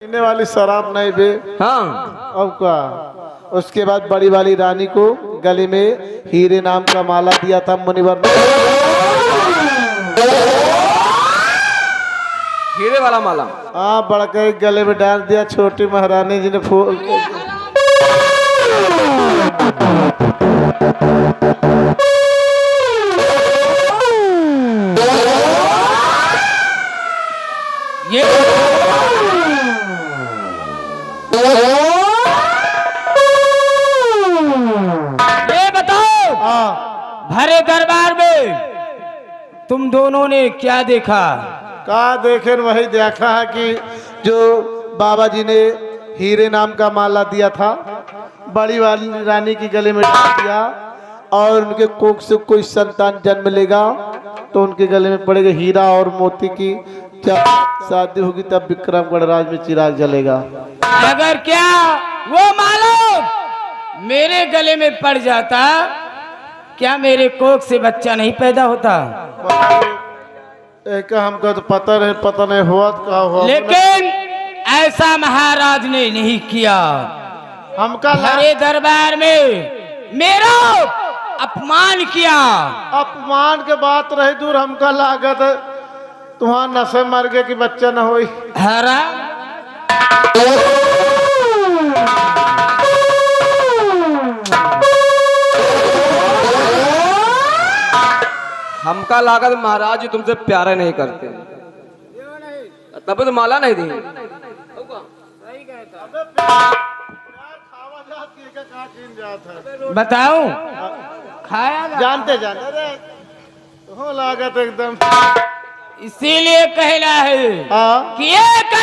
पीने वाली शराब नहीं बे। हाँ अब क्या। उसके बाद बड़ी वाली रानी को गले में हीरे नाम का माला दिया था मुनिवर ने। हीरे वाला माला। हाँ, बड़का गले में डाल दिया। छोटी महारानी जी ने फूल ये बताओ, भरे दरबार में तुम दोनों ने क्या देखा? कहा देखे वही देखा है कि जो बाबा जी ने हीरे नाम का माला दिया था बड़ी वाली रानी की गले में डाल दिया और उनके कोख से कोई संतान जन्म लेगा तो उनके गले में पड़ेगा हीरा और मोती की। जब शादी होगी तब विक्रमगढ़ राज में चिराग जलेगा। अगर क्या वो मालूम मेरे गले में पड़ जाता, क्या मेरे कोख से बच्चा नहीं पैदा होता? एक हमको तो पता नहीं हुआ तो कहा हुआ। लेकिन ऐसा महाराज ने नहीं किया। हमका हरे दरबार में मेरा अपमान किया। अपमान के बात रही दूर। हमका लागत तुम्हारा नशे मर गए कि बच्चा न होई। हरा हमका लागत महाराज जी तुमसे प्यारे नहीं करते, तब तो माला नहीं दी। बताऊं? खाया ना? जानते हो लागत एकदम। इसीलिए कहना है हाँ कि एक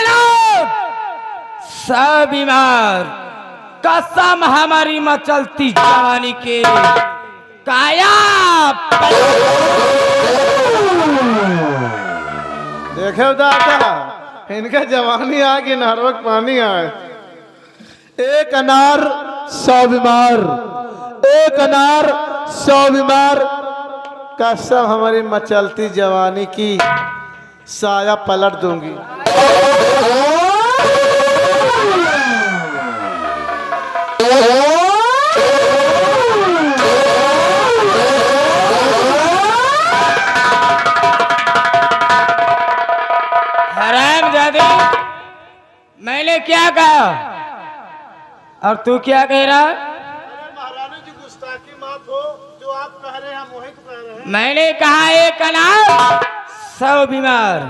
सब बीमार कसम हमारी मचलती जवानी के काया। देखे दादा इनका जवानी आ कि नहरवक पानी आए। एक अनार 100 बीमार, एक अनार 100 बीमार। कसम हमारी मचलती जवानी की साया पलट दूंगी। हरामजादे, मैंने क्या कहा और तू क्या कह रहा? महारानी जी गुस्ताखी मत हो, जो आप कह रहे हैं हम वही कह रहे हैं। मैंने कहा एक अनार 100 बीमार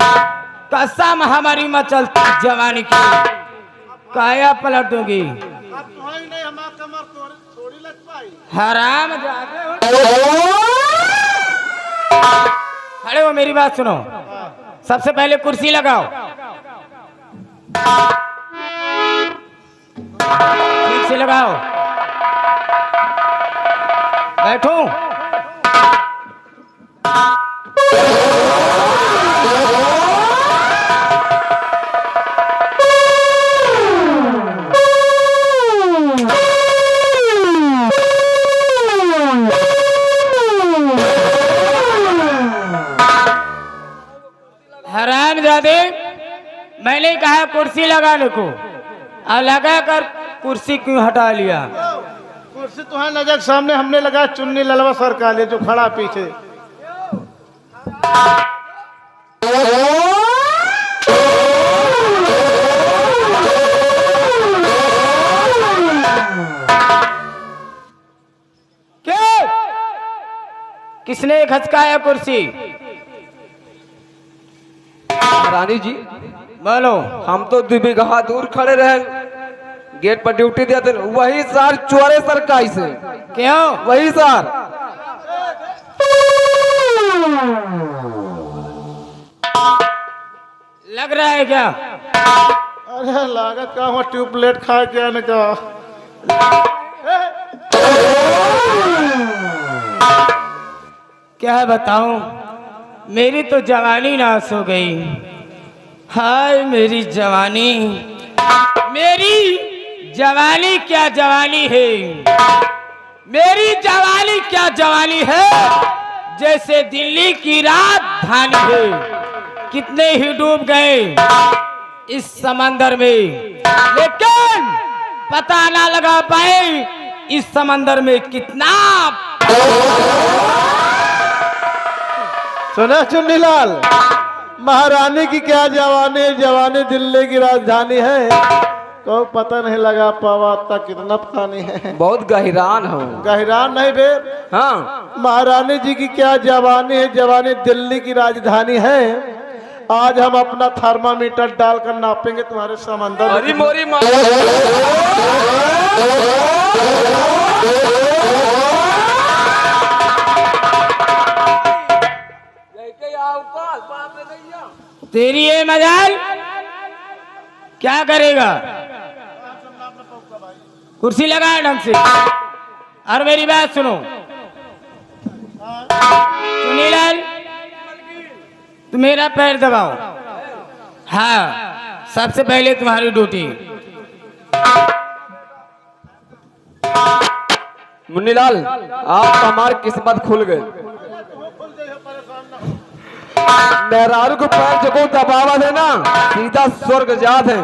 कसम हमारी मचलती जवानी की काया पलट दूंगी। आप तुम्हारी नहीं हमारा कमर थोड़ी लग पाई। हरामजादे, खड़े हो, मेरी बात सुनो। सबसे पहले कुर्सी लगाओ, ठीक से लगाओ। बैठो। हरामजादे, मैंने कहा कुर्सी लगाने को और लगाकर कुर्सी क्यों हटा लिया? कुर्सी तुम्हारे नजर सामने हमने लगा चुन्नी ललवा सरकार जो खड़ा पीछे। क्यों? किसने खचकाया कुर्सी? रानी जी बोलो। हम तो 2 बीघा दूर खड़े रहे, गेट पर ड्यूटी देते, वही सर चोरे सरकाई से। क्यों? वही सर। लग रहा है क्या? अरे लागत का हुआ ट्यूबलाइट खा के आने का। क्या बताऊं, मेरी तो जवानी नाश हो गई। हाय मेरी जवानी, मेरी जवानी क्या जवानी है, मेरी जवानी क्या जवानी है। जैसे दिल्ली की राजधानी है, कितने ही डूब गए, इस समंदर में, लेकिन पता ना लगा पाए इस समंदर में कितना। सुना चुन्नीलाल, महारानी की क्या जवानी, जवानी दिल्ली की राजधानी है, को पता नहीं लगा पावा तक कितना पानी है। बहुत गहरान हो। गहरान नहीं बे, हाँ महारानी जी की क्या जवानी है, जवानी दिल्ली की राजधानी है। आज हम अपना थर्मामीटर डालकर नापेंगे तुम्हारे समंदर अरे में। मोरी माँ। तेरी ये मजाल क्या करेगा? कुर्सी लगाए ढंग से और मेरी बात सुनो। सुनीलाल, तुम मेरा पैर दबाओ। हाँ, सबसे पहले तुम्हारी ड्यूटी। मुन्नीलाल, आप हमारी किस्मत खुल गए। मेहरारू को पैर जगो दबावा देना, सीधा स्वर्ग जात है,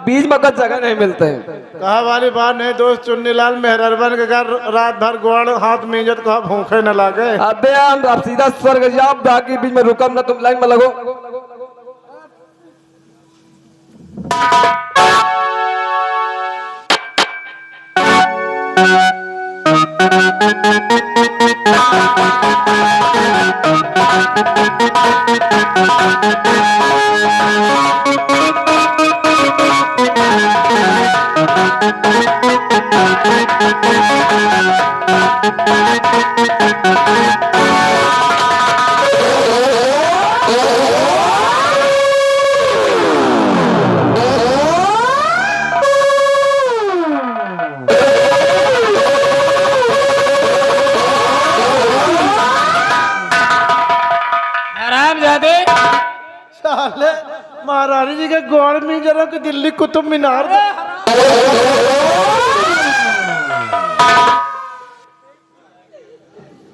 बीच में कद जगह नहीं मिलते। कहा वाली बात नहीं दोस्त, चुन्नीलाल मेहरबन के घर रात भर गोड़ हाथ में इज्जत को भूखे न लागे। अबे हम सीधा स्वर्ग जाओ, बाकी बीच में रुकम ना, तुम लाइन में लगो। साले महारानी जी के गोड़ में जरा कि दिल्ली कुतुब मीनार।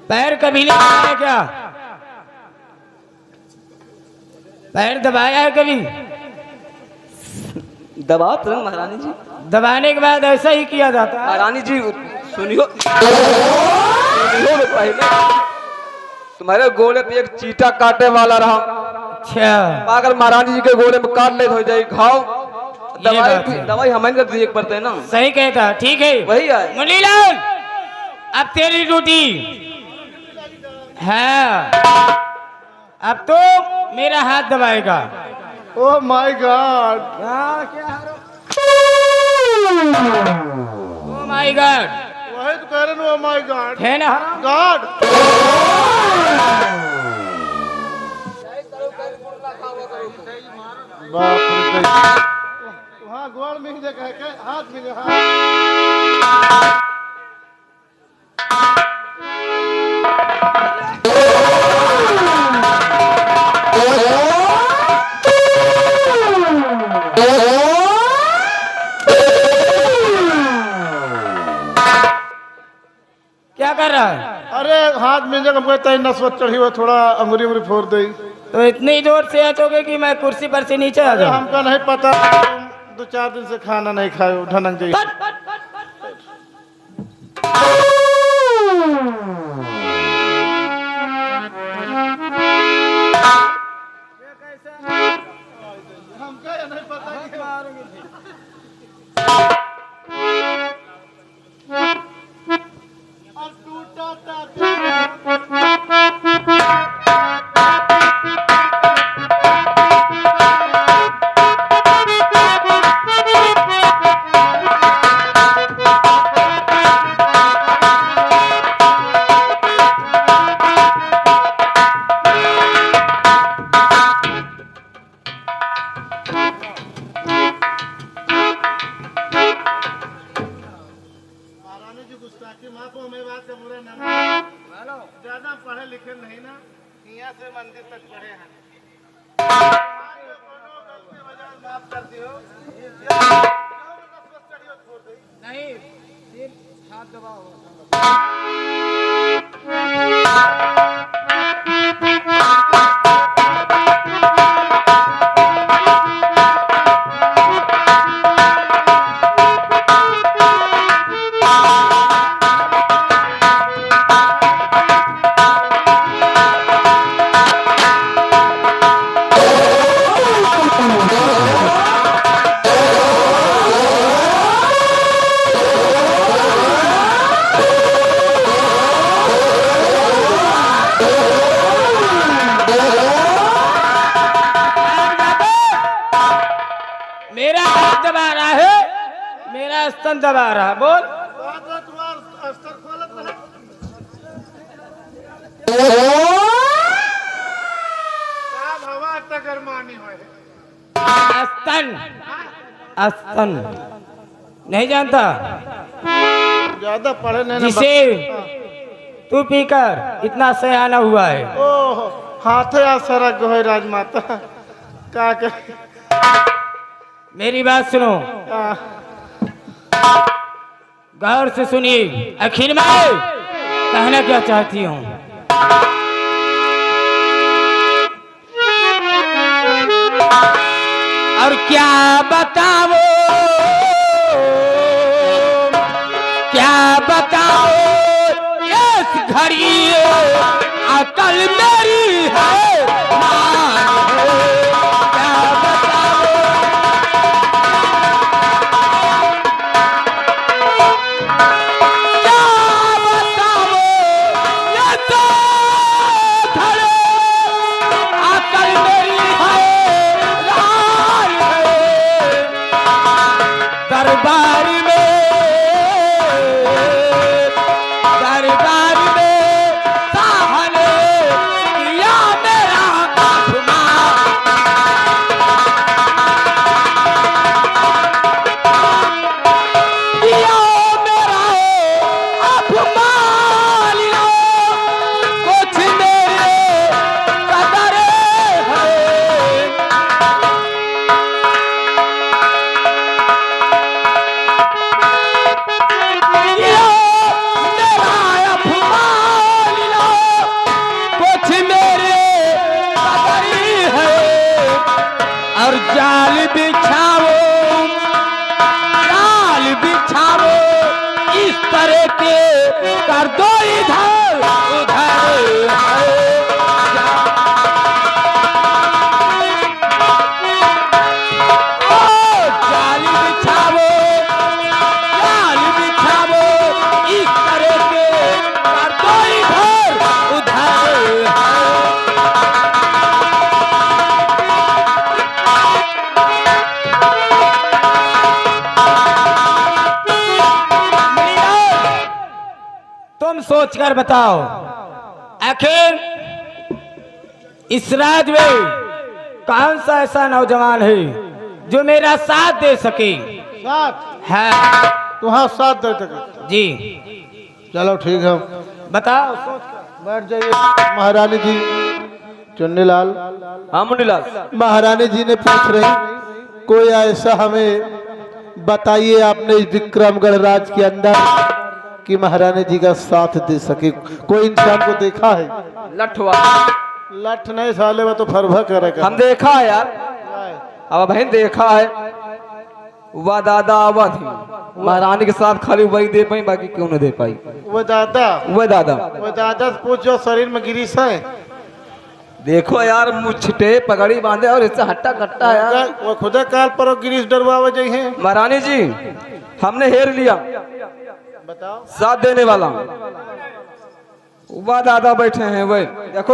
पैर कभी नहीं दबाया क्या? पैर दबाया है कभी? दबाओ तुरंत महारानी जी। दबाने के बाद ऐसा ही किया जाता है। महारानी जी सुनियो, सुनियो तो पहले तुम्हारे गोले पे एक चीटा काटे वाला रहा। अच्छा, अगर महारानी जी के गोले में काट ले तो हो जाए घाव। दवाई बात है। दवाई हमें कर दिए पड़ते हैं ना। सही कहता, ठीक है। वही है मुनीलाल, अब तेरी ड्यूटी है। अब तो मेरा हाथ दबाएगा। Oh my god, oh my god, वही तो कह रहे, ओह माय गॉड है ना? गॉड। बाप रे, वहाँ गोड़ में ही जगह है, हाथ में जगह। क्या कर रहा है? अरे हाथ में जगह हमको तय नस्बत चढ़ी हुआ, थोड़ा अंगुरी उंगली फोड़ दई। तो इतनी जोर से हंसोगे कि मैं कुर्सी पर से नीचे आ जाऊं? हमको नहीं पता, तुम 2-4 दिन से खाना नहीं खाए ढनक जी। ज्यादा पढ़े लिखे नहीं ना, यहाँ से मंदिर तक पढ़े हैं। माफ कर दियो, नहीं, सिर्फ हाथ दबाओ। दबा रहा है? मेरा स्तन दबा रहा, बोल। स्तन, स्तन नहीं जानता? ज्यादा पढ़े नहीं जिसे तू पीकर इतना सयाना हुआ है। ओह हाथे आ सरक गए राजमाता का कर मेरी बात सुनो, गौर से सुनिए। आखिर मैं कहना क्या चाहती हूँ। और क्या बताओ, क्या बताओ, इस घड़ी अकल मेरी है मान है। क्या बताओ, क्या बताओ, ये तो घड़ी अकल मेरी है लाल है। दरबार में, दरबार में साहने किया मेरा अपमान। किया मेरा अपमान, कुछ मेरे कदर है। कुछ मेरे कदरी है। और जाल बिछाओ, जाल बिछाओ, इस तरह के कर दो इधर उधर है। जाल बिछाओ, जाल बिछाओ, इस तरह के कर दो इधर उधर है। तुम सोच कर बताओ, आखिर इस राज्य में कौन सा ऐसा नौजवान है जो मेरा साथ दे सके? साथ है तुम्हारा साथ दे सके। जी, चलो ठीक है, बताओ सोच कर। बैठ जाइए। महारानी जी, चुन्नीलाल, हाँ मुंडीलाल, महारानी जी ने पूछ रही कोई ऐसा हमें बताइए आपने इस विक्रमगढ़ राज के अंदर कि महारानी जी का साथ दे सके। कोई इंसान को देखा है? लठवा लठ नहीं साले, वो तो फरभा करेगा। हम देखा है यार, अब बहन देखा है। वह दादा आवा थी महारानी के साथ, खाली वही दे पाई, बाकी क्यों नहीं दे पाई? वो दादा, वह दादा, वो दादा से पूछ जो शरीर में गिरीश है। देखो यार, मुछटे पगड़ी बांधे और इससे हट्टा कट्टा यार। वो खुदा काल पर गिरीश डरवावे जाई है। महारानी जी, हमने हेर लिया बताओ। साथ देने वाला। वह दादा बैठे हैं, वह देखो।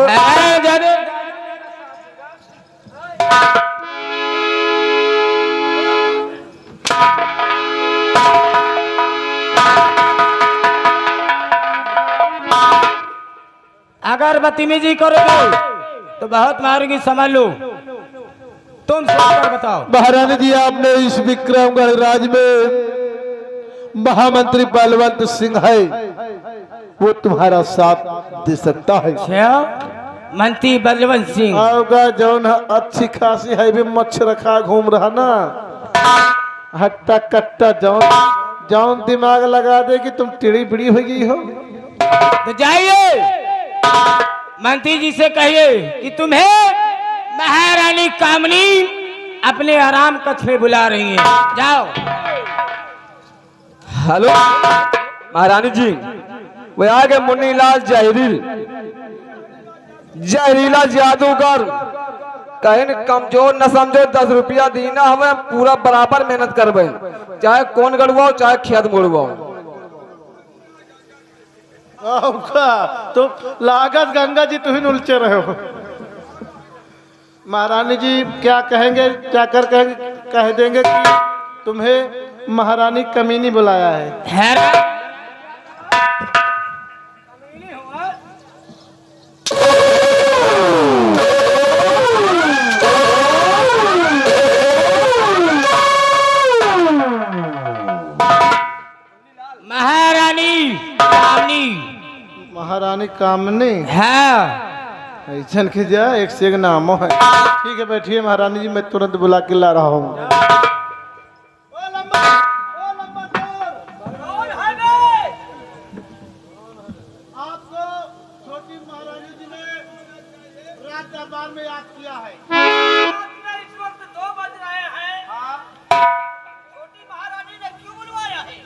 अगर बदतमीजी करोगे तो बहुत मारूंगी, समझ लो। तुम सोच कर बताओ। महारानी जी, आपने इस विक्रमगढ़ राज में महामंत्री बलवंत सिंह है, वो तुम्हारा साथ दे सकता है। मंत्री बलवंत सिंह आपका जौन अच्छी खासी है भी मच्छ रखा घूम रहा ना, हट्टा कट्टा जौन जौन दिमाग लगा दे कि तुम टेढ़ी बिड़ी हो गई हो। तो जाइए मंत्री जी से कहिए कि तुम्हें महारानी कामनी अपने आराम कक्ष में बुला रही है, जाओ। हेलो महारानी जी, वो आ गए मुन्नीलाल जहरील, जहरीला जादूगर। कहीं कमजोर न समझो, 10 रुपया दीना हमें पूरा बराबर मेहनत करबे, चाहे कौन गड़वाओ चाहे खेत मोड़वाओ। तो लागत गंगा जी तुम उलझे रहे हो। महारानी जी क्या कहेंगे, क्या कर कहेंगे, कह देंगे कि तुम्हें महारानी कमीनी बुलाया है। हैरान महारानी कामनी हाँ ऐसन के जा एक से एक नामो है। ठीक है बैठिए महारानी जी, मैं तुरंत बुला के ला रहा हूँ। आपको छोटी महारानी जी ने रात दरबार में याद किया है। इस वक्त 2 बज रहे हैं। छोटी महारानी ने क्यों बुलवाया है?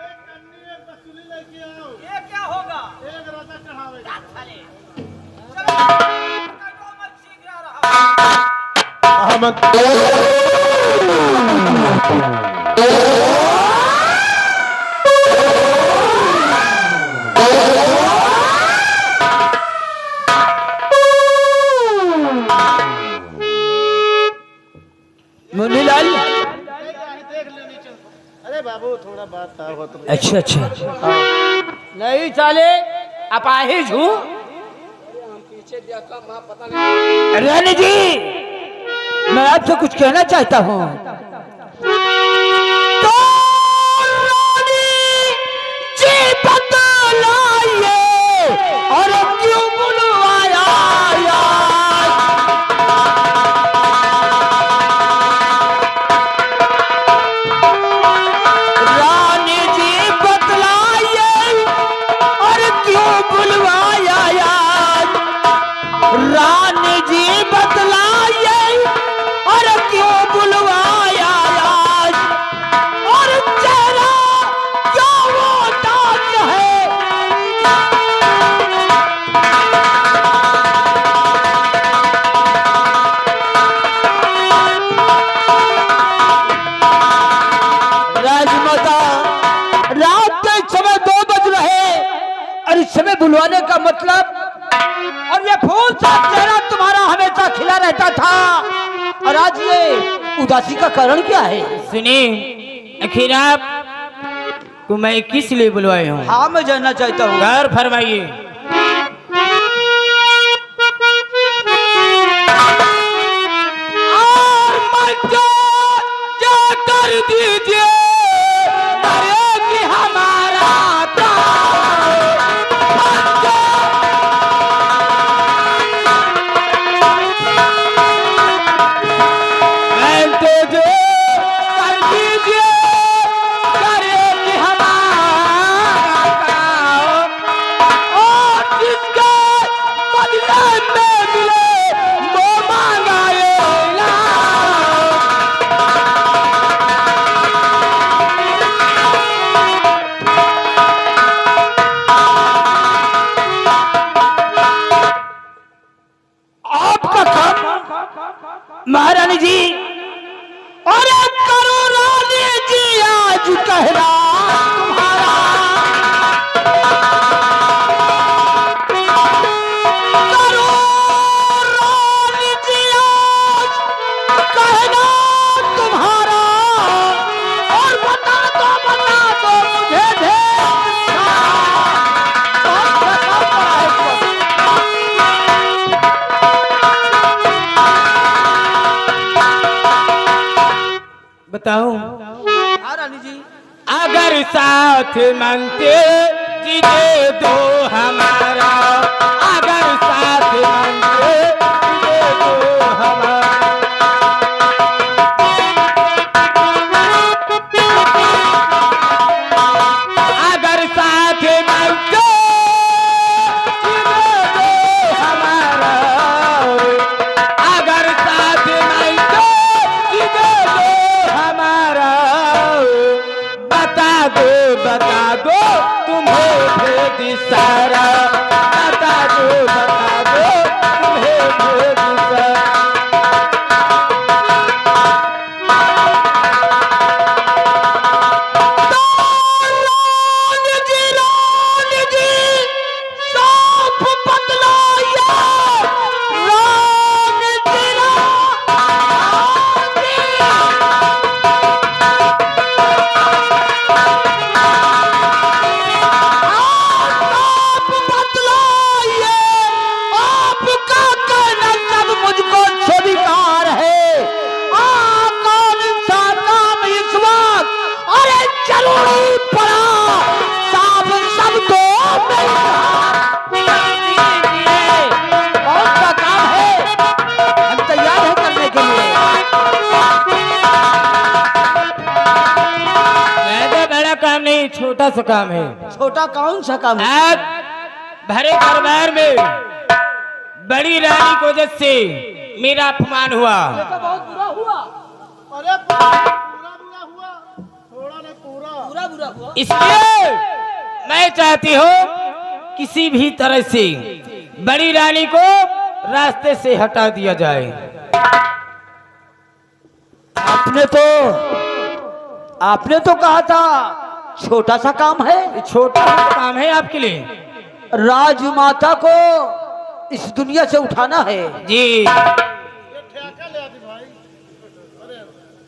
एक कन्नी एक वसूली लेके आओ। ये क्या होगा? एक राजा चढ़ावेगा। चले चलो, कटो मत, शीघ्र आ रहा। मुनीलाल देख लेनी चल। अरे बाबू थोड़ा बात था हो तो। अच्छा अच्छा नहीं चले अपाहिज हूँ। रानी जी मैं आपसे कुछ कहना चाहता हूँ। तो रानी जी बतलाइए और क्यों बुलवाया रानी जी बतलाइए और क्यों बुलवाया रानी जी बतलाइए और क्यों बुलवाया और चेहरा क्यों वो दाग है। राजमाता रात के समय 2 बज रहे और इस समय बुलवाने का मतलब, और ये फूल सा चेहरा तुम्हारा हमेशा खिला रहता था और आज ये उदासी का कारण क्या है? सुनिए आखिर आप को मैं किस लिए बुलवाए हूँ? हाँ मैं जानना चाहता हूँ। घर फरमाइए। और मंजूर जो कर दीजिए करेगी हमारा महारानी जी और करो रानी जी आज कहना तुम्हारा करो रानी जी आज कहना तुम्हारा और बता दो मुझे बताऊं? हाँ रानी जी। अगर साथ मांगते दीजिए दो हमारा, अगर साथ मांगते दीजिए दो हमारा। अगर साथ मांगते दीजिए दो हमारा, अगर साथ मांगते दीजिए दो हमारा। बता दो तुम्हें भेद सारा, बता दो तुम्हें भेद सारा। रानी जी साफ बतलाइए रानी जी नहीं, छोटा सा काम है। छोटा कौन सा काम है? आज भरे दरबार में बड़ी रानी की वजह से मेरा अपमान हुआ। ये तो बहुत बुरा हुआ। अरे पूरा बुरा हुआ, थोड़ा ना पूरा। बुरा बुरा हुआ। इसलिए मैं चाहती हूँ किसी भी तरह से बड़ी रानी को रास्ते से हटा दिया जाए। आपने तो कहा था छोटा सा काम है। ये छोटा सा काम है आपके लिए। राजमाता को इस दुनिया से उठाना है। जी ये ठेका ले आदि भाई।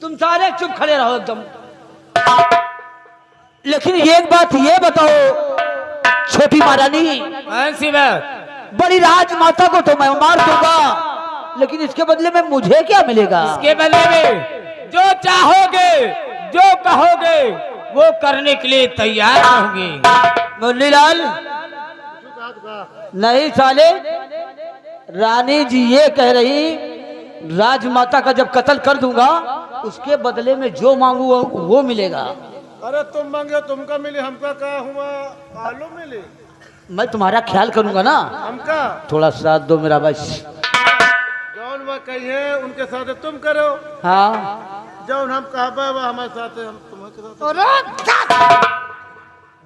तुम सारे चुप खड़े रहो एकदम। लेकिन एक बात ये बताओ छोटी महारानी, कौन सी बात? बड़ी राजमाता को तो मैं मार दूंगा, लेकिन इसके बदले में मुझे क्या मिलेगा? इसके बदले में जो चाहोगे, जो कहोगे, वो करने के लिए तैयार रहूंगी। मुरलीलाल, नहीं साले, रानी जी ये कह रही राजमाता का जब कत्ल कर दूंगा उसके बदले में जो मांगू वो मिलेगा। अरे तुम मांगे तुमका मिले, हमका क्या हुआ? आलू मिले। मैं तुम्हारा ख्याल करूंगा ना। हमका थोड़ा साथ दो मेरा बस। जौन वह कहिए उनके साथ तुम करो, हाँ, जौन हम कहबे वह हमारे साथ, हम तुम्हारे साथ।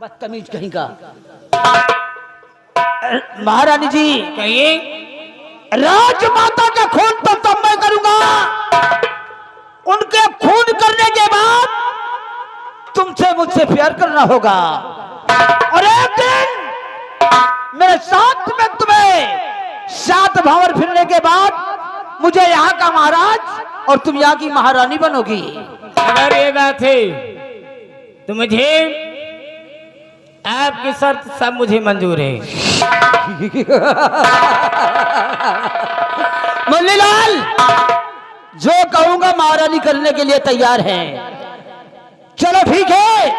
बदतमीज कहीं का। महारानी जी, कहिए। राजमाता का खून तो तब मैं करूंगा, उनके खून करने के बाद तुमसे मुझसे प्यार करना होगा, और एक दिन मेरे साथ में तुम्हें 7 भंवर फिरने के बाद मुझे यहाँ का महाराज और तुम यहाँ की महारानी बनोगी। अगर ये बात है तो मुझे आपकी शर्त सब मुझे मंजूर है। मुरलीलाल, जो कहूंगा महारानी करने के लिए तैयार हैं। चलो ठीक है,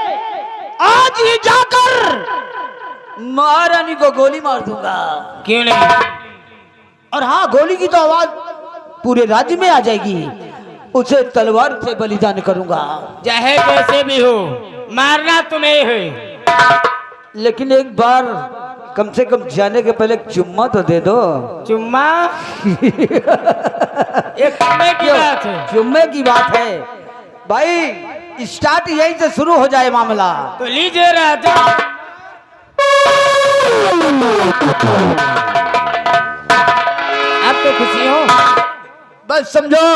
आज ही जाकर महारानी को गोली मार दूंगा। क्यों नहीं? और हाँ, गोली की तो आवाज पूरे राज्य में आ जाएगी। उसे तलवार से बलिदान करूंगा। चाहे कैसे भी हो, मारना तुम्हें है। लेकिन एक बार कम से कम जाने के पहले एक चुम्मा तो दे दो। चुम्मा? एक चुम्मे की बात है। चुम्मे की बात है भाई, स्टार्ट यहीं से शुरू हो जाए मामला। तो लीजिए राजा। आप तो खुशी हो? बस समझो।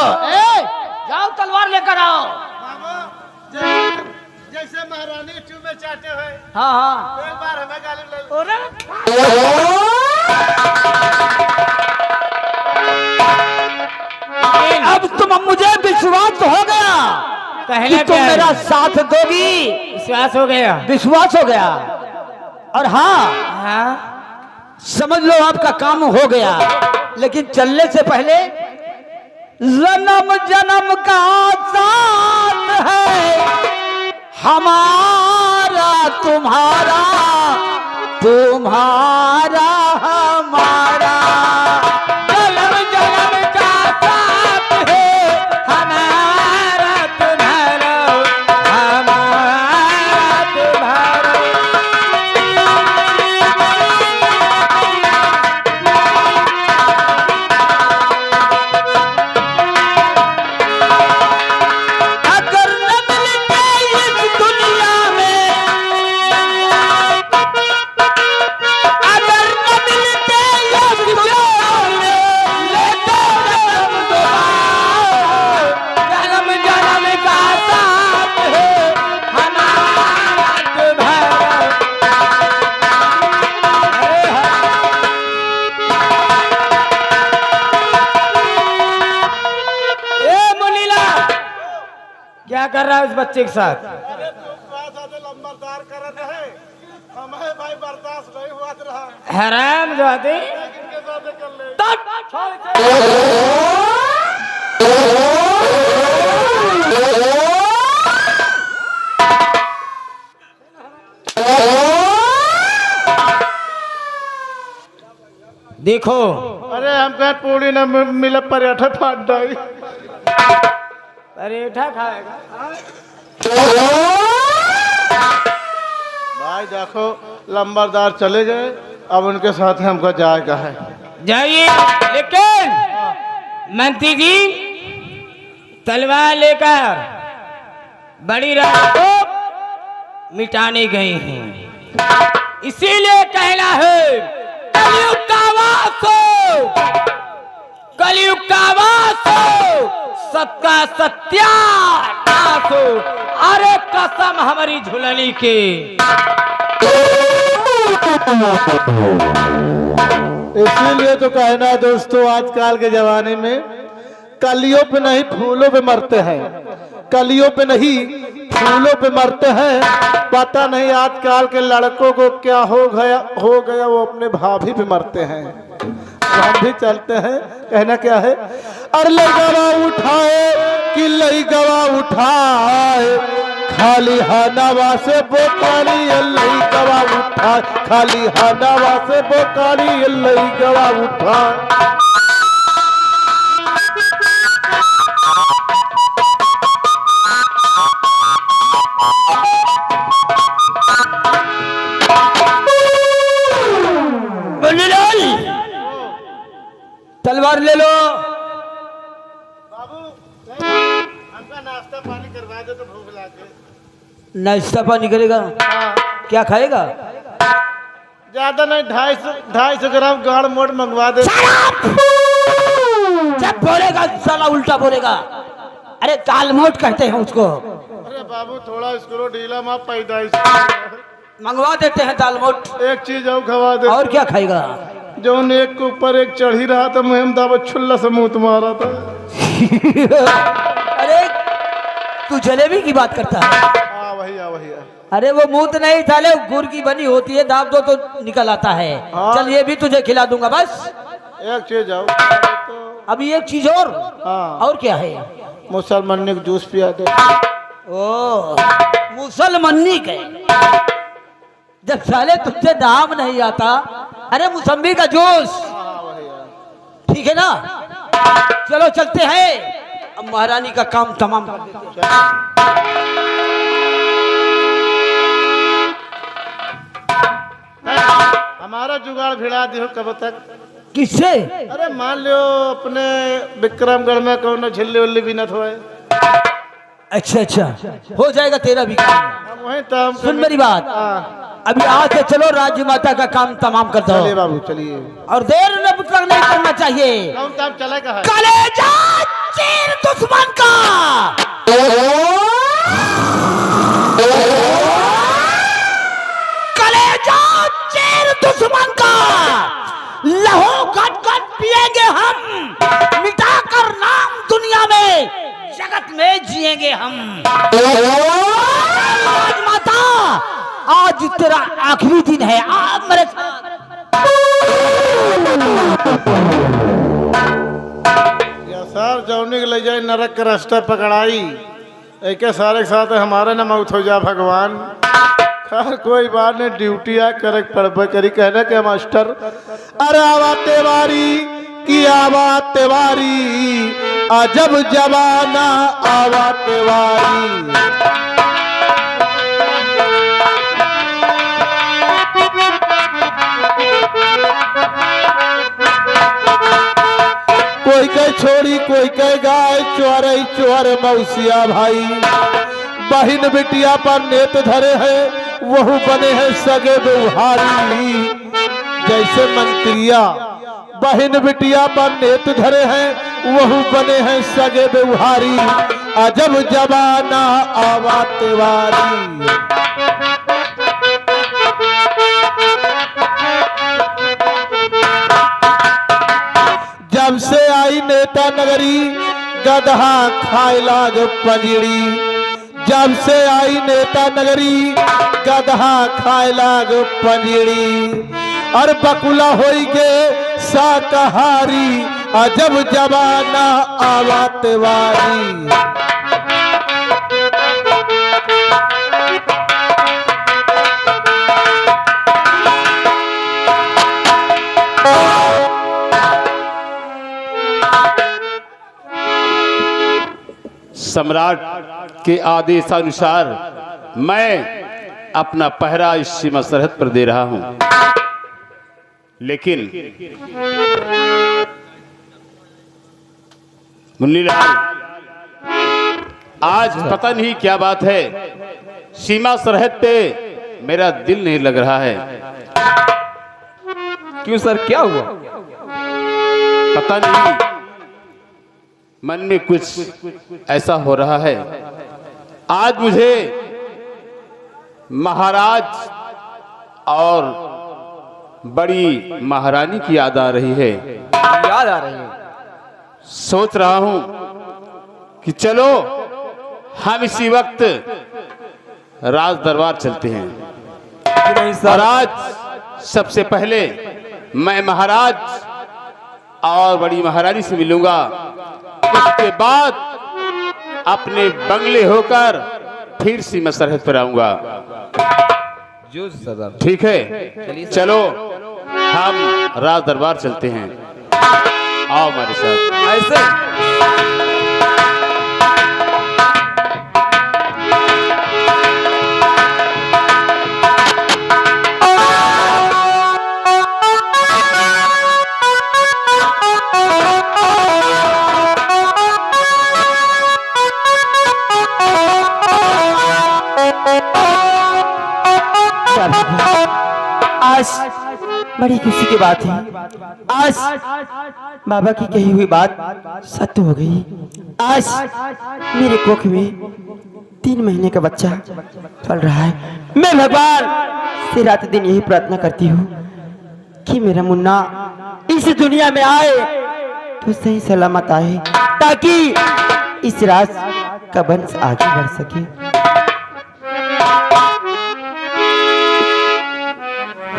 जाओ तलवार लेकर आओ। जैसे महारानी चूमे चाहते हुए, हाँ हाँ, एक बार हमें गाली ले। अब तुम मुझे विश्वास हो गया पहले कि तुम क्या? मेरा साथ दोगी। विश्वास हो गया? विश्वास हो गया। और हाँ, हाँ, समझ लो आपका काम हो गया। लेकिन चलने से पहले जन्म जन्म का साथ है हमारा तुम्हारा, तुम्हारा हमारा। जन्म जन्म का साथ है हमारा तुम्हारा, हमारा तुम्हारा। अगर न मिलते इस दुनिया में, अगर न मिलते इस दुनिया में, लेते जन्म दोबारा। जन्म जन्म का साथ है हमारा तुम्हारा। अरे हाँ। ए मुनीला, क्या कर रहा है उस बच्चे के साथ? अरे तुम बात आते लंबरदार कर रहे, हमें भाई बर्दाश्त नहीं हुआ रहा, हराम जाते। इनके साथ कर ले। देखो, अरे हम कहे पूरी न मिले पराठा फाट डाई। परेठा खाएगा। देखो लंबरदार चले गए, अब उनके साथ हमको जाएगा है। जाइए, लेकिन मंत्री जी तलवार लेकर बड़ी रानी को मिटाने गए हैं, इसीलिए कहना है कलयुग का वास हो, कलयुग का वास हो, सबका सत्यानाश हो। अरे कसम हमारी झुलनी के। इसीलिए तो कहना है दोस्तों, आजकल के जमाने में कलियों पे नहीं फूलों पे मरते हैं, कलियों पे नहीं फूलों पे मरते हैं। पता नहीं आजकल के लड़कों को क्या हो गया वो अपने भाभी पे मरते हैं। हम भी चलते हैं, कहना क्या है, अरे लईगवा उठाए कि लईगवा उठाए, खाली हनवा से बोकाली लईगवा उठाए, खाली हनवा से बोकाली लईगवा उठाए। तलवार ले लो। बाबू हमका नाश्ता पानी करवा दे तो भूख लगे। नाश्ता पानी करेगा? क्या खाएगा? ज्यादा नहीं, 250 ग्राम गाढ़ मोट मंगवा दे। जब बोलेगा साला उल्टा बोलेगा। अरे दाल मोट कहते हैं उसको। अरे बाबू थोड़ा इसको ढीला माँ पैदाइश मंगवा देते हैं दाल मोट। एक चीज और खवा दे। और क्या खाएगा? जो एक के ऊपर एक चढ़ी रहा था, मुहिम दावत छुल्ला से मुंह तुम्हारा था। अरे तू जलेबी की बात करता है? वही वही। अरे वो मूत नहीं था, ले गुड़ की बनी होती है, दाब दो तो निकल आता है। चल ये भी तुझे खिला दूंगा बस। एक चीज और अभी एक चीज और। और क्या है? मुसलमानी का जूस पिया दे। ओ मुसलमानी के जब साले तुझसे दाम नहीं आता। अरे मौसम्बी का जूस, ठीक है ना? चलो चलते हैं, अब महारानी का काम तमाम कर देते हैं। हमारा जुगाड़ भिड़ा दियो कब तक? किससे? अरे मान लो अपने विक्रमगढ़ में कौन झिल्ली उल्ली भी न थोए। अच्छा अच्छा, हो जाएगा तेरा भी काम। वही तो सुन मेरी बात, अभी आज से चलो, राज्य माता का काम तमाम कर दो। चलिए बाबू चलिए, और देर न नहीं करना चाहिए। कौन काम चलेगा है? कलेजा चीर दुश्मन का, कलेजा चीर दुश्मन का, लहू घट घट पिएंगे हम, मिटाकर नाम दुनिया में, जगत में जिएंगे हम। आज माता, आज तेरा आखिरी दिन है, आज मेरे सर जौनी के ले जाए नरक का रास्ता पकड़ाई, एक सारे के साथ हमारे न मौत हो जा भगवान। खैर कोई बात नहीं, ड्यूटी आ करे पड़बे करी। कहना के मास्टर, अरे आवा तेवारी की आवा तेवारी, अजब जमाना आवा तेवारी। कोई कह छोड़ी कोई कह गाय, चोरई चोर मौसिया भाई, बहन बिटिया पर नेत धरे हैं, वहु बने हैं सगे व्यवहारी। जैसे मंत्रिया बहन बिटिया पर नेत धरे हैं, वहु बने हैं सगे व्यवहारी, अजब जमाना आवा तिवारी। जब से आई नेता नगरी, गधा खाए लाग पंजड़ी। जब से आई नेता नगरी, गधा खाए लाग पंजड़ी। और बकुला होई के शाकाहारी, अजब जमाना आवा तिवारी। सम्राट के आदेशानुसार मैं अपना पहरा इस सीमा सरहद पर दे रहा हूं, लेकिन मुन्नीलाल, आज पता नहीं क्या बात है, सीमा सरहद पे मेरा दिल नहीं लग रहा है। क्यों सर, क्या हुआ? पता नहीं, मन में कुछ ऐसा हो रहा है। आज मुझे महाराज और बड़ी महारानी की याद आ रही है। याद आ रही है? सोच रहा हूं कि चलो हम इसी वक्त राज दरबार चलते हैं। नहीं और सर, आज सबसे पहले मैं महाराज और बड़ी महारानी से मिलूंगा, उसके बाद अपने बंगले होकर फिर सीमा सरहद पर आऊंगा। जो सर, ठीक है, चलो हम राज दरबार चलते हैं, आओ हमारे साथ। ऐसे आज बड़ी खुशी की बात है। आज बाबा की कही हुई बात सत्य हो गई। आज मेरे कोख में 3 महीने का बच्चा पल रहा है। मैं भगवान से रात दिन यही प्रार्थना करती हूँ कि मेरा मुन्ना इस दुनिया में आए तो सही सलामत आए, ताकि इस राज का वंश आगे बढ़ सके।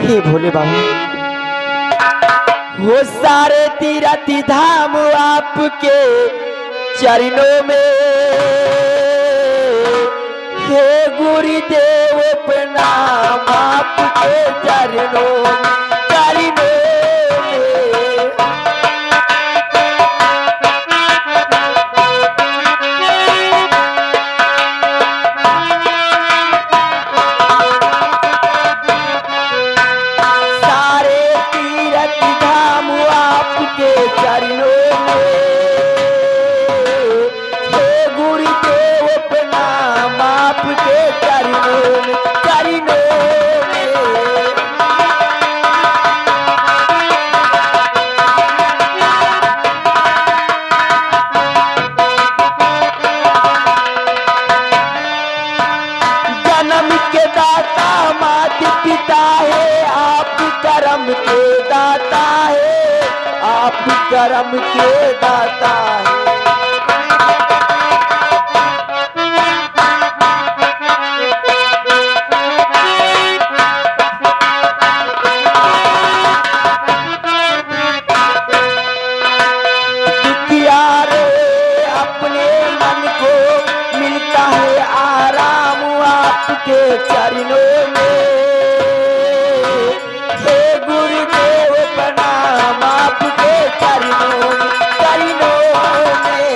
हे भोले बाबा, वो सारे तीरथ धाम आपके चरणों में, हे गुरुदेव प्रणाम आपके चरणों में। सारे तीरथ धाम आपके चरणों में, हे गुरुदेव प्रणाम आपके चरणों में, चरणों में। जन्म के दाता माता पिता है, आप कर्म के दाता है, आप कर्म के दाता है। दुखियारे अपने मन को मिलता है आराम आपके चरणों में, हे गुरुदेव प्रणाम आपके चरणों में, चरणों में।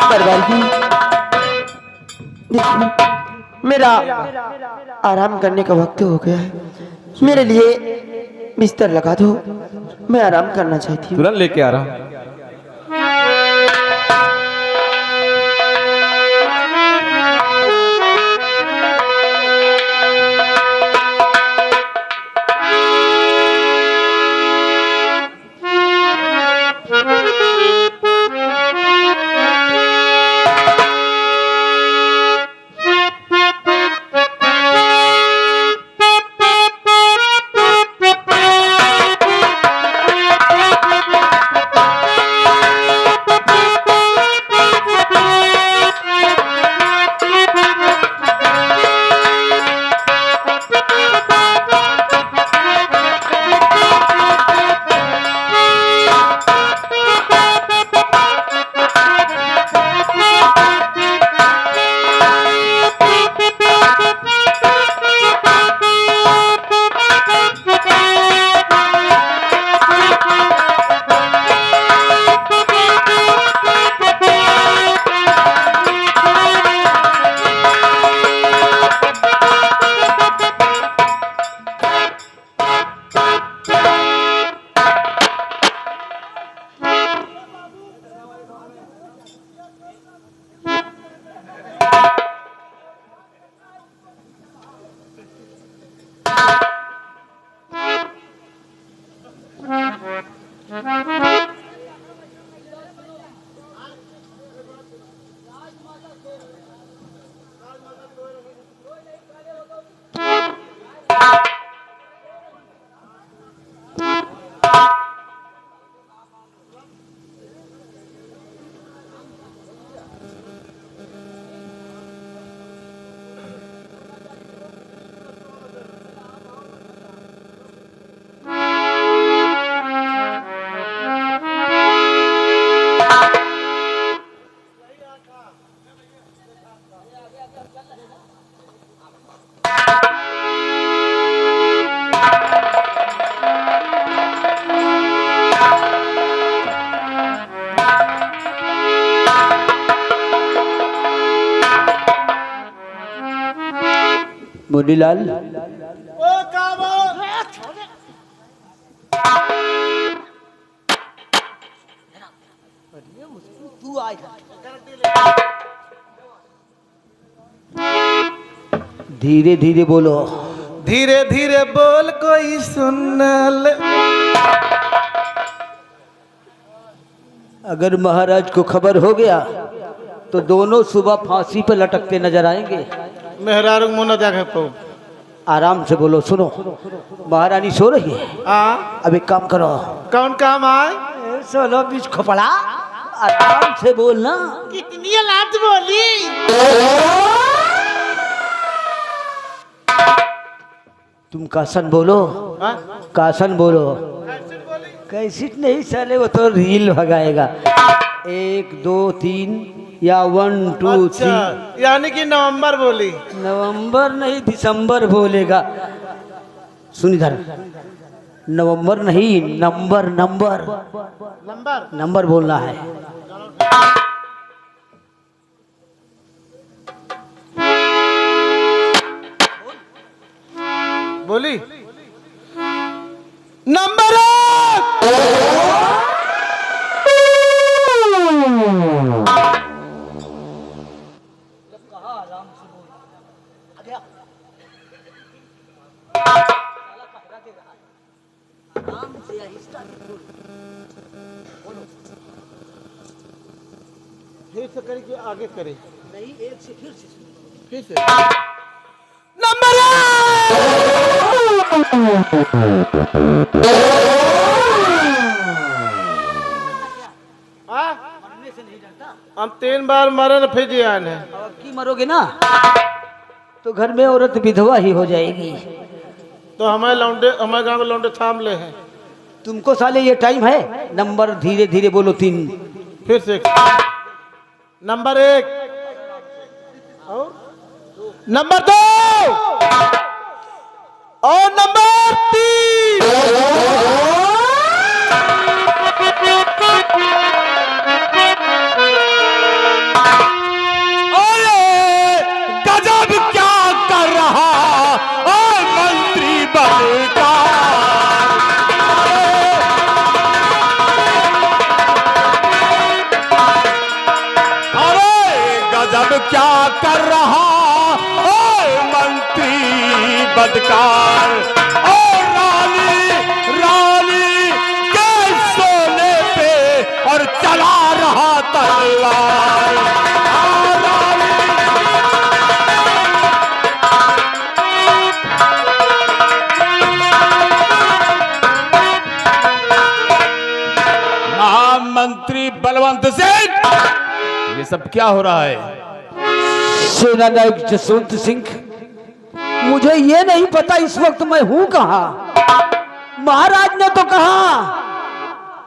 दरबार जी, देखो मेरा आराम करने का वक्त हो गया है। मेरे लिए बिस्तर लगा दो, मैं आराम करना चाहती हूँ। तुरंत लेके आ रहा हूं। मुनीलाल, ओ काबल धीरे धीरे बोलो। धीरे धीरे बोल कोई सुन ले। अगर महाराज को खबर हो गया तो दोनों सुबह फांसी पर लटकते नजर आएंगे। मेहरारू मुन्ना देखे तो आराम से बोलो। सुनो, महारानी सो रही है। हाँ, अब एक काम करो। कौन काम आए? सोलो बीच खोपड़ा, आराम से बोलना। कितनी लात बोली? तुम कासन बोलो। हाँ? कासन बोलो। कैसे बोली? कैसेट नहीं साले, वो तो रील भगाएगा। 1 2 3 या 1 2 3। अच्छा, यानी कि नवंबर बोली। नवंबर नहीं, दिसंबर बोलेगा। सुन इधर, नवंबर नहीं, नंबर नंबर नंबर नंबर बोलना है। बोली नंबर 1। फिर से करें कि आगे करें? नहीं, एक से फिर से नंबर 1। हम 3 बार मरे न फिर जियान है। अब की मरोगे ना तो घर में औरत विधवा ही हो जाएगी। तो हमारे लौंडे, हमारे गांव के लौंडे थाम ले हैं। तुमको साले ये टाइम है। नंबर धीरे धीरे बोलो। 3। फिर से नंबर 1 और नंबर 2 और नंबर 3। गजब क्या कर रहा ओ मंत्री बनेगा। गजब क्या कर रहा ओ मंत्री बदकार। और रानी रानी के सोने पे और चला रहा तलवार। महामंत्री बलवंत सिंह, ये सब क्या हो रहा है? सेना नायक जसवंत सिंह, मुझे ये नहीं पता इस वक्त मैं हूं कहां। महाराज ने तो कहा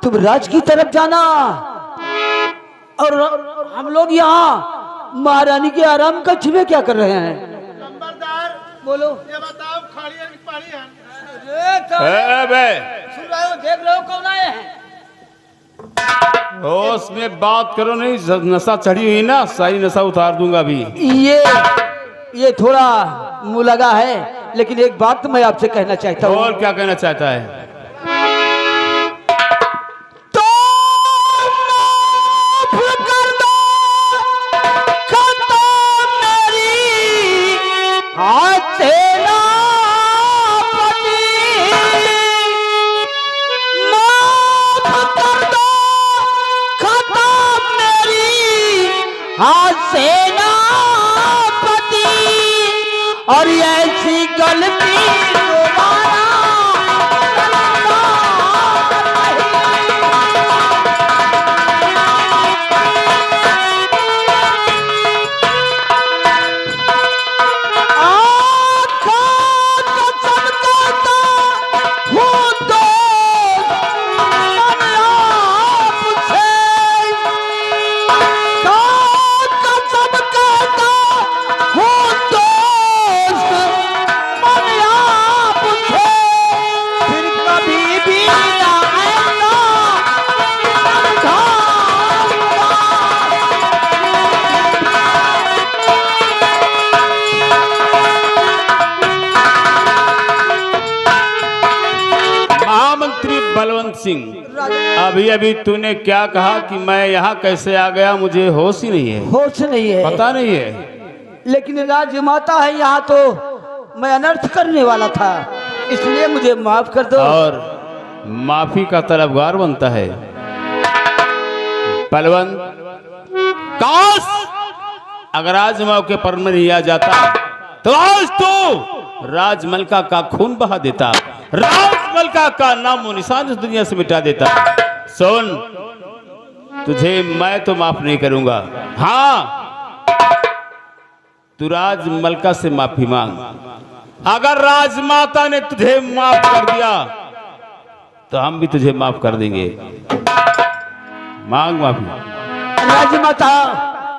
तुम राज की तरफ जाना और हम लोग यहाँ महारानी के आराम का छिपे क्या कर रहे हैं? नंबरदार बोलो। ये बताओ, खाड़ी है कि पानी है? सुन रहे हो, देख रहे हो कौन आए हैं? होश में बात करो, नहीं नशा चढ़ी हुई ना, सारी नशा उतार दूंगा अभी। ये थोड़ा मुंह लगा है, लेकिन एक बात मैं आपसे कहना चाहता हूँ। और क्या कहना चाहता है? तो माफ कर दो खता मेरी हाथ से ना पड़ी। माफ कर दो खता मेरी हाथ से ना पड़ी। और ऐसी गलती दोबारा अभी अभी तूने क्या कहा कि मैं यहाँ कैसे आ गया? मुझे होश ही नहीं है, होश नहीं है, पता नहीं है। लेकिन राजमाता है यहाँ तो मैं अनर्थ करने वाला था, इसलिए मुझे माफ कर दो। और माफी का तलबगार बनता है पलवन। काश अगर आज मौके पर मैं नहीं आ जाता तो आज तो राजमलका का खून बहा देता, राजमलका का नामो निशान इस दुनिया से मिटा देता। सुन, तुझे मैं तो माफ नहीं करूंगा। हाँ, तू राजमलका से माफी मांग। अगर राजमाता ने तुझे माफ कर दिया तो हम भी तुझे माफ कर देंगे। मांग माफी। राजमाता